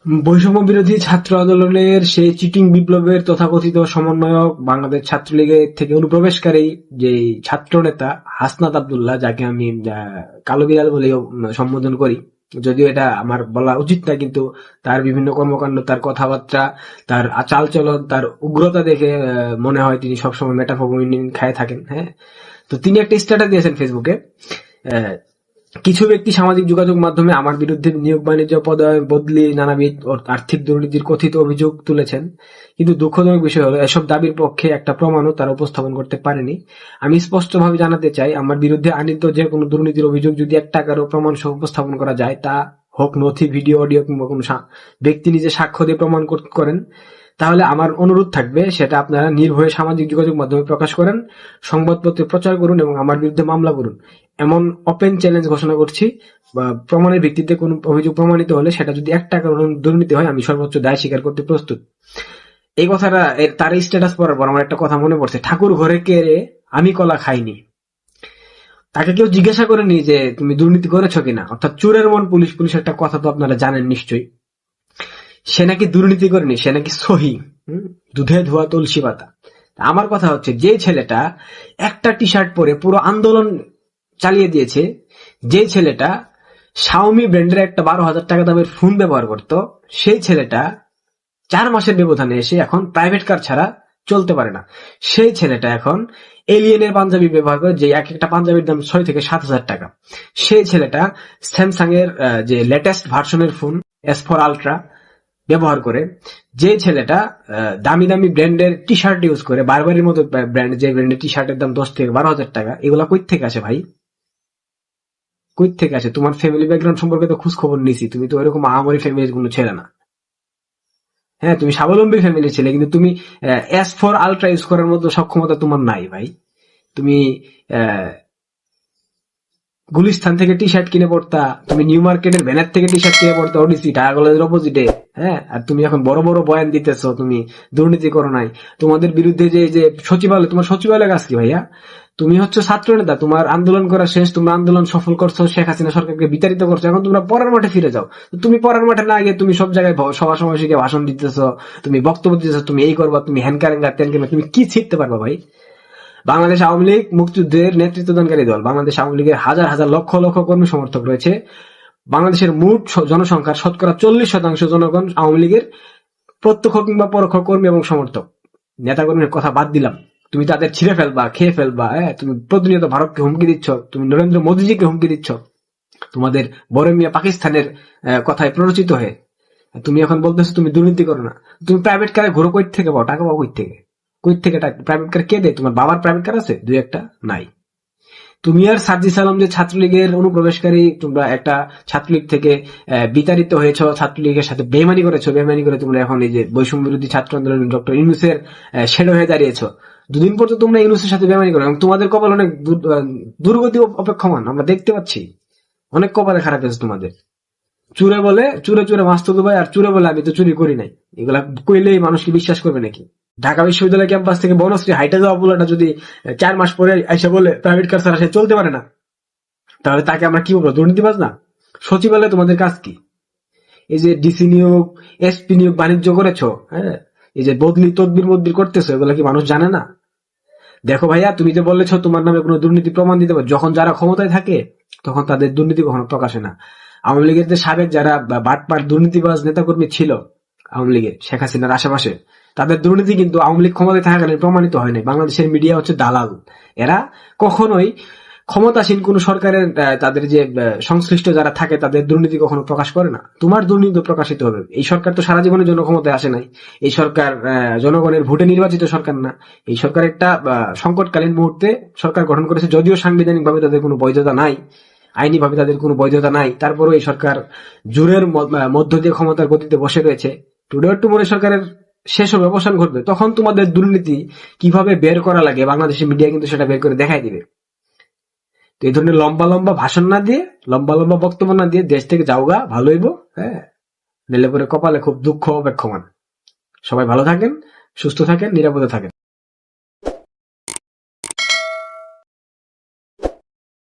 বৈষম্য বিরোধী ছাত্র আন্দোলনের সেই চিটিং বিপ্লবের তথাকথিত সমন্বয়ক বাংলাদেশ ছাত্রলীগের থেকে অনুপ্রবেশকারী যে ছাত্র নেতা হাসনাত আব্দুল্লাহ, যাকে আমি কালো বিড়াল বলে সম্বোধন করি, যদিও এটা আমার বলা উচিত না, কিন্তু তার বিভিন্ন কর্মকাণ্ড, তার কথাবার্তা, তার চালচলন, তার উগ্রতা দেখে মনে হয় তিনি সবসময় মেটাফোমিন খায় থাকেন। হ্যাঁ, তো তিনি একটা স্ট্যাটাস দিয়েছেন ফেসবুকে। কিছু ব্যক্তি সামাজিক যোগাযোগ মাধ্যমে আমার বিরুদ্ধে নিয়োগ বাণিজ্য, পদোন্নতি, বদলি, নানাবিধ আর্থিক দুর্নীতির কথিত অভিযোগ তুলেছেন, কিন্তু দুঃখজনক বিষয় হলো এসব দাবির পক্ষে একটা প্রমাণও তারা উপস্থাপন করতে পারেনি। আমি স্পষ্টভাবে জানাতে চাই, আমার বিরুদ্ধে আনীত যে কোনো দুর্নীতির অভিযোগ যদি এক টাকারও প্রমাণ সহ উপস্থাপন করা যায়, তা হোক নথি, ভিডিও, অডিও কিংবা কোনো ব্যক্তি নিজে সাক্ষ্য দিয়ে প্রমাণ করেন, তাহলে আমার অনুরোধ থাকবে সেটা আপনারা নির্ভয়ে সামাজিক যোগাযোগ মাধ্যমে প্রকাশ করেন, সংবাদপত্রে প্রচার করুন এবং আমার বিরুদ্ধে মামলা করুন। এমন ওপেন চ্যালেঞ্জ ঘোষণা করছি। প্রমাণের ভিত্তিতে কোন অভিযোগ প্রমাণিত হলে সেটা যদি এক টাকার দুর্নীতি হয়, আমি সর্বোচ্চ দায় স্বীকার করতে প্রস্তুত। এই কথাটা, তার স্ট্যাটাস পড়ার পর আমার একটা কথা মনে পড়ছে, ঠাকুর ঘরে কে রে, আমি কলা খাইনি। তাকে কেউ জিজ্ঞাসা করেনি যে তুমি দুর্নীতি করেছো কিনা, অর্থাৎ চোরের মন পুলিশ, পুলিশ একটা কথা তো আপনারা জানেন নিশ্চয়ই। সে নাকি দুর্নীতি করেনি, সে নাকি সহি, দুধে ধোয়া তুলসী পাতা। আমার কথা হচ্ছে, যে ছেলেটা একটা টি শার্ট পরে পুরো আন্দোলন চালিয়ে দিয়েছে, যে ছেলেটা শাওমি ব্র্যান্ডের একটা 12,000 টাকা দামের ফোন ব্যবহার করত, সেই ছেলেটা 4 মাসের ব্যবধানে এসে এখন প্রাইভেট কার ছাড়া চলতে পারে না। সেই ছেলেটা এখন এলিয়েনের পাঞ্জাবি ব্যবহার করে, যে এক একটা পাঞ্জাবির দাম 6 থেকে 7,000 টাকা। সেই ছেলেটা স্যামসাং এর যে লেটেস্ট ভার্সনের ফোন S4 আলট্রা ব্যবহার করে। যে ছেলেটা দামি দামি ব্র্যান্ডের টি শার্ট ইউজ করে, বারবারের মতো ব্র্যান্ড, যে ব্র্যান্ডের টি শার্টের দাম 10 থেকে 12,000 টাকা, এগুলা কই থেকে আসে ভাই? কই থেকে আসে? তোমার ফ্যামিলি ব্যাকগ্রাউন্ড সম্পর্কে তো খোঁজ খবর নিছি, তুমি তো এরকম আহামরি ফ্যামিলির কোনো ছেলে না। হ্যাঁ, তুমি স্বাবলম্বী ফ্যামিলির ছেলে, কিন্তু তুমি S4 আলট্রা ইউজ করার মতো সক্ষমতা তোমার নাই ভাই। তুমি গুলিস্তান থেকে টি শার্ট কিনে পড়তা, তুমি নিউ মার্কেটের ব্যানার থেকে টি শার্ট কিনে পড়তা ওডিসি ঢাকা কলেজের অপোজিটে। হ্যাঁ, আর তুমি এখন বড় বড় বয়ান দিতেছো তুমি দুর্নীতি করো নাই। তোমাদের বিরুদ্ধে যে সচিবালয়, তোমার সচিবালয় কাজ কি ভাইয়া? তুমি হচ্ছে ছাত্র নেতা, তোমার আন্দোলন করা শেষ, তোমরা আন্দোলন সফল করছো, শেখ হাসিনা সরকারকে বিতাড়িত করছো, এখন তোমরা পড়ার মাঠে ফিরে যাও। তুমি পড়ার মাঠে না গিয়ে তুমি সব জায়গায় সভা সমাবেশে ভাষণ দিতেছো, তুমি বক্তব্য দিতেছো, তুমি এই করবা, তুমি হ্যান কারেঙ্গা ত্যান কারেঙ্গা, তুমি কি শিখতে পারবা ভাই? বাংলাদেশ আওয়ামী লীগ মুক্তিযুদ্ধের নেতৃত্বদানকারী দল। বাংলাদেশ আওয়ামী লীগের হাজার হাজার লক্ষ লক্ষ কর্মী সমর্থক রয়েছে। বাংলাদেশের মোট জনসংখ্যার শতকরা 40% জনগণ আওয়ামী লীগের প্রত্যক্ষ কিংবা পরোক্ষ কর্মী এবং সমর্থক। নেতা কর্মীর কথা বাদ দিলাম, তুমি তাদের ছিঁড়ে ফেলবা, খেয়ে ফেলবা। তুমি প্রতিনিয়ত ভারতকে হুমকি দিচ্ছ, তুমি নরেন্দ্র মোদীজিকে হুমকি দিচ্ছ, তোমাদের বড় মিয়া পাকিস্তানের কথায় প্ররোচিত হয়ে তুমি এখন বলতেছো তুমি দুর্নীতি করো না। তুমি প্রাইভেট কারে ঘুরো কই থেকে পাও টাকা? পাও কই থেকে? কই থেকে প্রাইভেট কার কে দেয়? তোমার বাবার প্রাইভেট কার আছে দুই একটা? নাই। তুমি আর সার্জিস আলম যে ছাত্রলীগের অনুপ্রবেশকারী, তোমরা একটা ছাত্রলীগ থেকে বিতাড়িত হয়েছ, ছাত্রলীগের সাথে বেইমানি করেছো, বেইমানি করে তোমরা এখন এই যে বৈষম্য বিরোধী ছাত্র আন্দোলন ডক্টর ইউনূসের শ্যাডো হয়ে দাঁড়িয়েছো। দুদিন পর তো তোমরা ইউনূসের সাথে বেইমানি করো, এবং তোমাদের কপাল অনেক দুর্গতি অপেক্ষমান, আমরা দেখতে পাচ্ছি। অনেক কপালে খারাপ আছে তোমাদের। চুরে বলে চুরে চুরে মাছ তো ভাই, আর চুরে বলে আমি তো চুরি করি নাই, এগুলা কইলেই মানুষকে বিশ্বাস করবে নাকি? ঢাকা বিশ্ববিদ্যালয় ক্যাম্পাস থেকে বনশ্রী হাইটে যাওয়া পোলাটা যদি 4 মাস পরে এসে বলে প্রাইভেট কার ছাড়া সে চলতে পারে না, তাহলে তাকে আমরা কি বলবো? দুর্নীতিবাজ না? সচিবালয়ে তোমাদের কাজ কি? এই যে ডিসি নিয়োগ, এসপি নিয়োগ বাণিজ্য করেছো, হ্যাঁ, এই যে বদলি তদবির মদবির করতেছো, এগুলা কি মানুষ জানে না? দেখো ভাইয়া, তুমি যে বলেছো তোমার নামে কোনো দুর্নীতি প্রমাণ দিতে পারো, যখন যারা ক্ষমতায় থাকে তখন তাদের দুর্নীতি কখনো প্রকাশে না। আওয়ামী লীগের যে সাবেক যারা বাটপার দুর্নীতিবাজ নেতাকর্মী ছিল আওয়ামী লীগের, শেখ হাসিনার আশেপাশে, তাদের দুর্নীতি কিন্তু আওয়ামী লীগ ক্ষমতায় থাকাকালীন প্রমাণিত হয় নাই। বাংলাদেশের মিডিয়া হচ্ছে দালাল। এরা কখনোই ক্ষমতাসীন কোন সরকারের তাদের যে সংশ্লিষ্ট যারা থাকে তাদের দুর্নীতি কখনো প্রকাশ করে না। তোমার দুর্নীতি প্রকাশিত হবে। এই সরকার তো সারা জীবনের জন্য ক্ষমতায় আসে নাই। এই সরকার জনগণের ভোটে নির্বাচিত সরকার না। এই সরকার একটা সংকটকালীন মুহূর্তে সরকার গঠন করেছে, যদিও সাংবিধানিক ভাবে তাদের কোনো বৈধতা নাই, আইনি ভাবে তাদের কোনো বৈধতা নাই, তারপরেও এই সরকার জোরের মধ্য দিয়ে ক্ষমতার গতিতে বসে রয়েছে। টুডে টুমোরে সরকারের শেষ হবে, অবসান ঘটবে, তখন তোমাদের দুর্নীতি কিভাবে বের করা লাগে বাংলাদেশের মিডিয়া কিন্তু সেটা বের করে দেখাই দিবে। তো এই ধরনের লম্বা লম্বা ভাষণ না দিয়ে, লম্বা লম্বা বক্তব্য না দিয়ে দেশ থেকে যাওগা, ভালো হইব। হ্যাঁ, নেলে পরে কপালে খুব দুঃখ অপেক্ষমান। সবাই ভালো থাকেন, সুস্থ থাকেন, নিরাপদে থাকেন।